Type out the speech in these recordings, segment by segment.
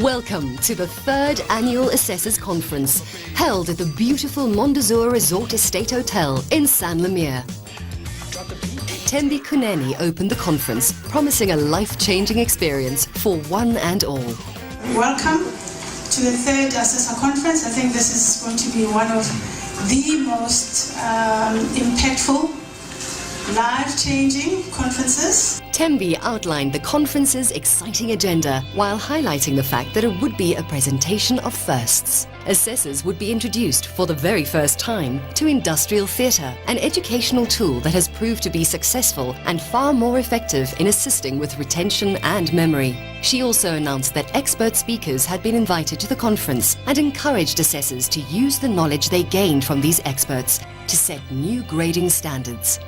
Welcome to the 3rd Annual Assessors Conference, held at the beautiful Mondazur Resort Estate Hotel in San Lemire. Thembi Kuneni opened the conference, promising a life-changing experience for one and all. Welcome to the 3rd Assessor Conference. I think this is going to be one of the most impactful, life-changing conferences. Thembi outlined the conference's exciting agenda while highlighting the fact that it would be a presentation of firsts. Assessors would be introduced for the very first time to industrial theatre, an educational tool that has proved to be successful and far more effective in assisting with retention and memory. She also announced that expert speakers had been invited to the conference and encouraged assessors to use the knowledge they gained from these experts to set new grading standards.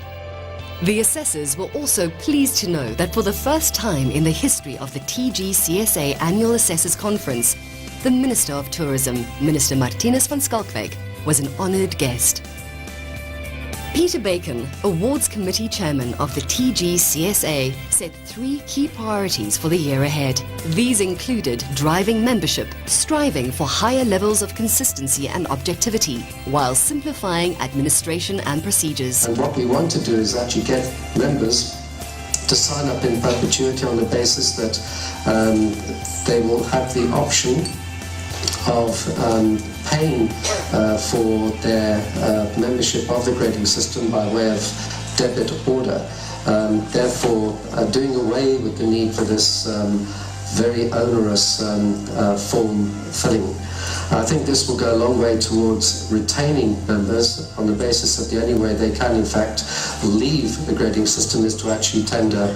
The assessors were also pleased to know that for the first time in the history of the TGCSA Annual Assessors Conference, the Minister of Tourism, Minister Marthinus van Schalkwyk, was an honoured guest. Peter Bacon, Awards Committee Chairman of the TGCSA, set 3 key priorities for the year ahead. These included driving membership, striving for higher levels of consistency and objectivity, while simplifying administration and procedures. And what we want to do is actually get members to sign up in perpetuity on the basis that they will have the option of paying for their membership of the grading system by way of debit order, therefore doing away with the need for this very onerous form filling. I think this will go a long way towards retaining members on the basis that the only way they can in fact leave the grading system is to actually tender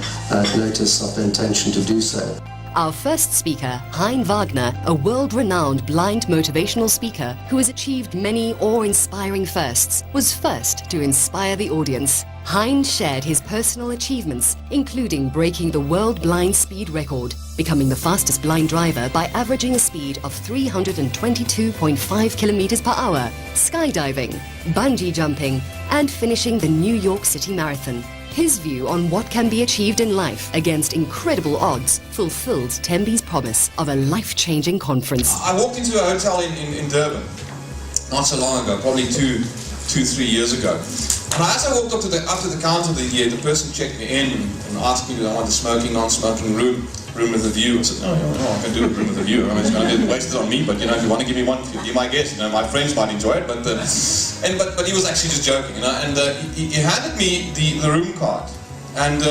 notice of their intention to do so. Our first speaker, Hein Wagner, a world-renowned blind motivational speaker who has achieved many awe-inspiring firsts, was first to inspire the audience. Hein shared his personal achievements, including breaking the world blind speed record, becoming the fastest blind driver by averaging a speed of 322.5 kilometers per hour, skydiving, bungee jumping, and finishing the New York City Marathon. His view on what can be achieved in life against incredible odds fulfilled Thembi's promise of a life-changing conference. I walked into a hotel in Durban not so long ago, probably two, 3 years ago. And as I walked up to the counter, the person checked me in and asked me, do I want a smoking, non-smoking room with a view? I said, no, I can do a room with a view. I mean, it's going to get wasted on me, but if you want to give me one, be my guest. My friends might enjoy it, but he was actually just joking, and he handed me the room card, and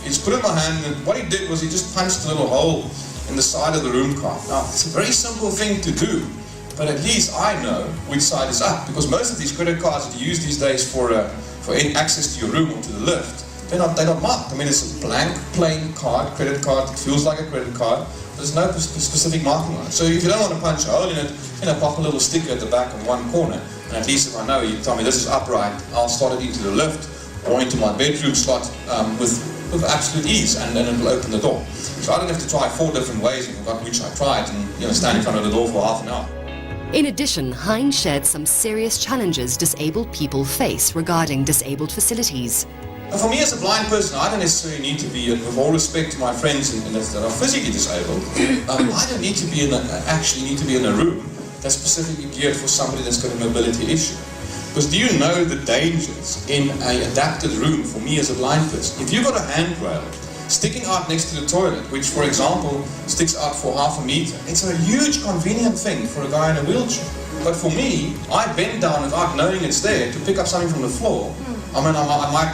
he's put it in my hand, and what he did was he just punched a little hole in the side of the room card. Now, it's a very simple thing to do, but at least I know which side is up, because most of these credit cards that you use these days for access to your room or to the lift, they're not marked. I mean, it's a blank, plain card, credit card. It feels like a credit card. There's no specific marking on it. So if you don't want to punch a hole in it, pop a little sticker at the back in one corner. And at least if I know you tell me this is upright, I'll slot it into the lift or into my bedroom slot with absolute ease, and then it'll open the door. So I don't have to try 4 different ways and forgot which I tried and stand in front of the door for half an hour. In addition, Hein shared some serious challenges disabled people face regarding disabled facilities. For me as a blind person, I don't necessarily need to be, with all respect to my friends that are physically disabled, I don't need to be in a room that's specifically geared for somebody that's got a mobility issue. Because do you know the dangers in an adapted room for me as a blind person? If you've got a handrail sticking out next to the toilet, which for example sticks out for half a meter, it's a huge convenient thing for a guy in a wheelchair. But for me, I bend down without knowing it's there to pick up something from the floor. I mean, I might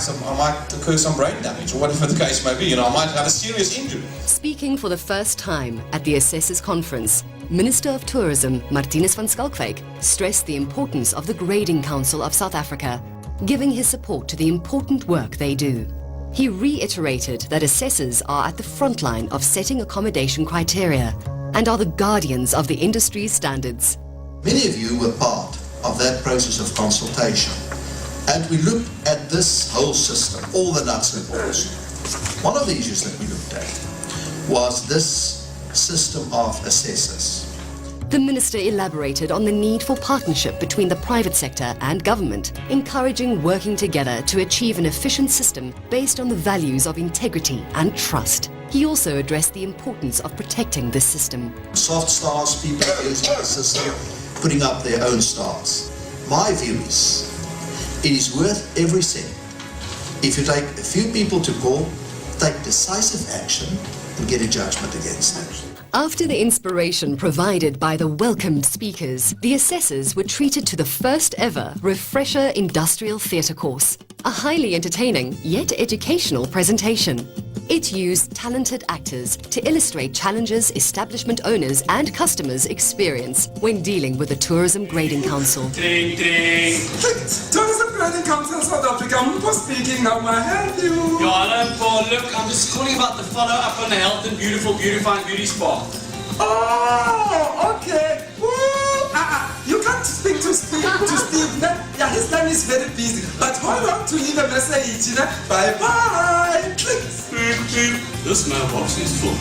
occur some brain damage or whatever the case may be. I might have a serious injury. Speaking for the first time at the Assessors Conference, Minister of Tourism Marthinus van Schalkwyk stressed the importance of the Grading Council of South Africa, giving his support to the important work they do. He reiterated that assessors are at the front line of setting accommodation criteria and are the guardians of the industry's standards. Many of you were part of that process of consultation, and we looked at this whole system, all the nuts and bolts. One of the issues that we looked at was this system of assessors. The minister elaborated on the need for partnership between the private sector and government, encouraging working together to achieve an efficient system based on the values of integrity and trust. He also addressed the importance of protecting this system. Soft stars, people using the system, putting up their own stars. My view is, it is worth every cent. If you take a few people to court, take decisive action and get a judgment against them. After the inspiration provided by the welcomed speakers, the assessors were treated to the first ever refresher industrial theatre course, a highly entertaining yet educational presentation. It used talented actors to illustrate challenges establishment owners and customers experience when dealing with the Tourism Grading Council. Ding, ding. Tourism Grading Council South Africa, Mpo speaking, how may I help you? Your Honor, look, I'm just calling about the follow-up on the Health and Beautifying Beauty Spa. Oh, okay. Woo. You can't speak to Steve. Yeah, his time is very busy. But hold on to leave a message. Bye-bye. This mailbox is full.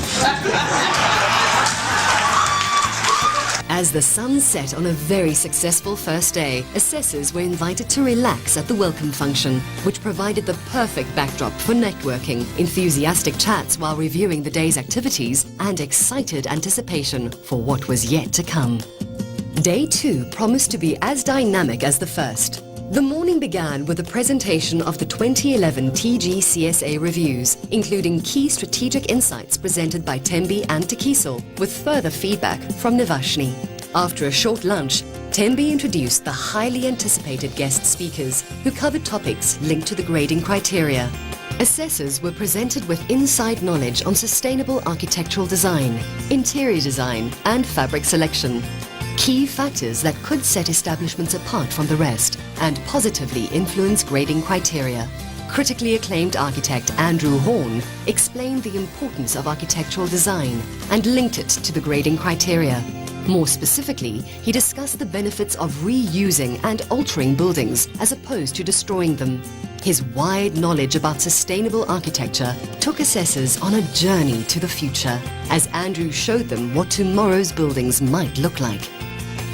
As the sun set on a very successful first day, assessors were invited to relax at the welcome function, which provided the perfect backdrop for networking, enthusiastic chats while reviewing the day's activities, and excited anticipation for what was yet to come. Day 2 promised to be as dynamic as the first. The morning began with a presentation of the 2011 TGCSA reviews, including key strategic insights presented by Tembi and Tekiso, with further feedback from Nivashni. After a short lunch, Tembi introduced the highly anticipated guest speakers, who covered topics linked to the grading criteria. Assessors were presented with inside knowledge on sustainable architectural design, interior design, and fabric selection. Key factors that could set establishments apart from the rest and positively influence grading criteria. Critically acclaimed architect Andrew Horne explained the importance of architectural design and linked it to the grading criteria. More specifically, he discussed the benefits of reusing and altering buildings as opposed to destroying them. His wide knowledge about sustainable architecture took assessors on a journey to the future, as Andrew showed them what tomorrow's buildings might look like.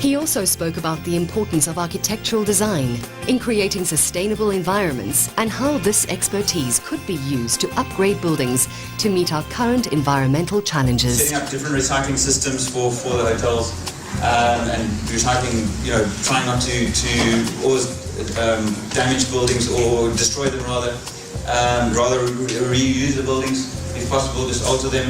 He also spoke about the importance of architectural design in creating sustainable environments and how this expertise could be used to upgrade buildings to meet our current environmental challenges. Setting up different recycling systems for the hotels and recycling, trying not to always damage buildings or destroy them rather reuse the buildings, if possible, just alter them.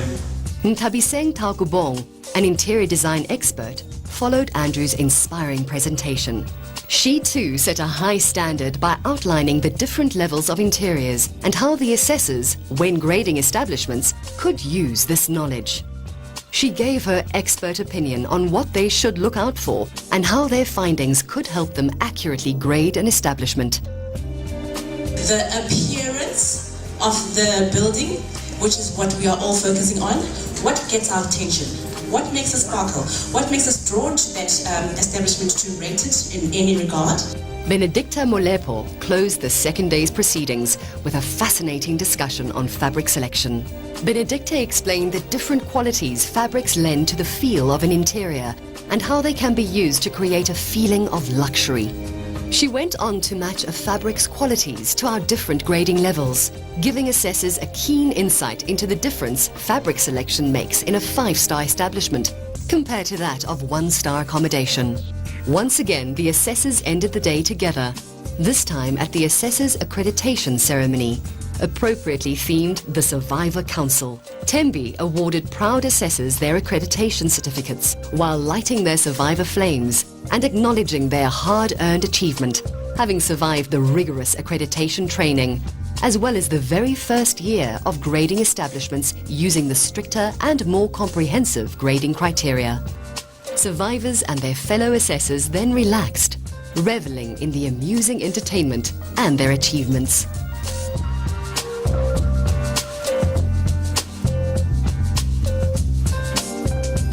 Ntabiseng Taukubong, an interior design expert, followed Andrew's inspiring presentation. She too set a high standard by outlining the different levels of interiors and how the assessors, when grading establishments, could use this knowledge. She gave her expert opinion on what they should look out for and how their findings could help them accurately grade an establishment. The appearance of the building, which is what we are all focusing on, what gets our attention? What makes us sparkle? What makes us drawn to that establishment to rate it in any regard? Benedicta Molepo closed the second day's proceedings with a fascinating discussion on fabric selection. Benedicta explained the different qualities fabrics lend to the feel of an interior and how they can be used to create a feeling of luxury. She went on to match a fabric's qualities to our different grading levels, giving assessors a keen insight into the difference fabric selection makes in a 5-star establishment compared to that of 1-star accommodation. Once again, the assessors ended the day together, this time at the Assessors Accreditation Ceremony, appropriately themed the Survivor Council. Tembi awarded proud assessors their accreditation certificates while lighting their survivor flames and acknowledging their hard-earned achievement, having survived the rigorous accreditation training, as well as the very first year of grading establishments using the stricter and more comprehensive grading criteria. Survivors and their fellow assessors then relaxed, reveling in the amusing entertainment and their achievements.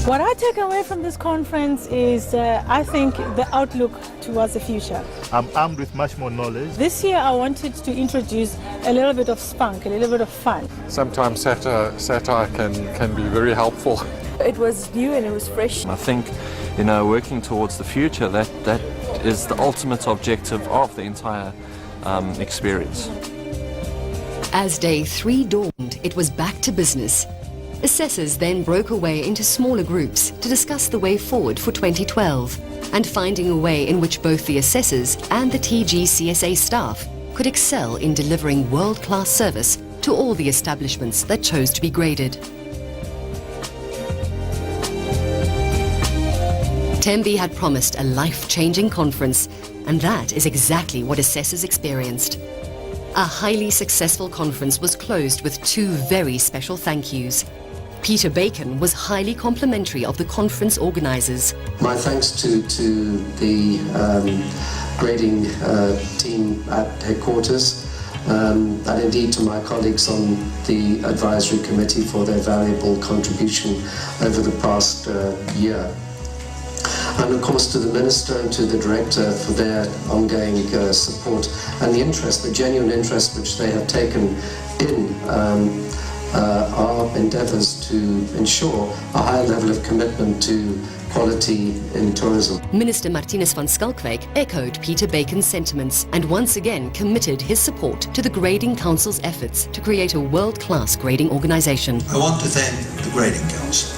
What I take away from this conference is, I think, the outlook towards the future. I'm armed with much more knowledge. This year I wanted to introduce a little bit of spunk, a little bit of fun. Sometimes satire can be very helpful. It was new and it was fresh. I think, working towards the future, that is the ultimate objective of the entire experience. As day 3 dawned, it was back to business. Assessors then broke away into smaller groups to discuss the way forward for 2012 and finding a way in which both the assessors and the TGCSA staff could excel in delivering world-class service to all the establishments that chose to be graded. Tembi had promised a life-changing conference, and that is exactly what assessors experienced. A highly successful conference was closed with two very special thank yous. Peter Bacon was highly complimentary of the conference organisers. My thanks to the grading team at headquarters, and indeed to my colleagues on the advisory committee for their valuable contribution over the past year. And of course to the Minister and to the Director for their ongoing support and the interest, the genuine interest which they have taken in our endeavours to ensure a higher level of commitment to quality in tourism. Minister Marthinus van Schalkwyk echoed Peter Bacon's sentiments and once again committed his support to the Grading Council's efforts to create a world-class grading organisation. I want to thank the Grading Council.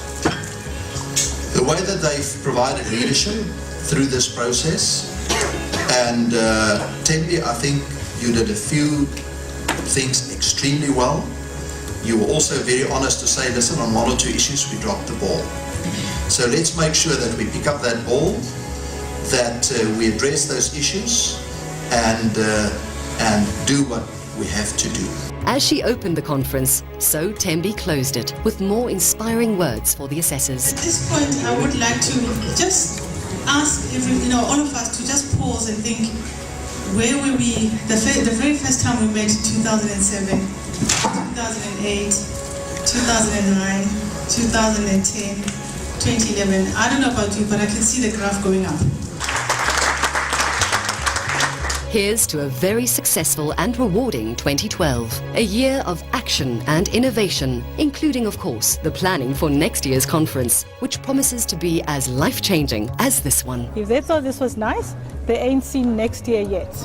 The way that they've provided leadership through this process, and Tembi, I think you did a few things extremely well. You were also very honest to say, listen, on one or two issues we dropped the ball. So let's make sure that we pick up that ball, that we address those issues and do what we have to do. As she opened the conference, so Tembi closed it with more inspiring words for the assessors. At this point, I would like to just ask all of us to just pause and think, where were we the very first time we met in 2007, 2008, 2009, 2010, 2011. I don't know about you, but I can see the graph going up. Here's to a very successful and rewarding 2012, a year of action and innovation, including, of course, the planning for next year's conference, which promises to be as life-changing as this one. If they thought this was nice, they ain't seen next year yet.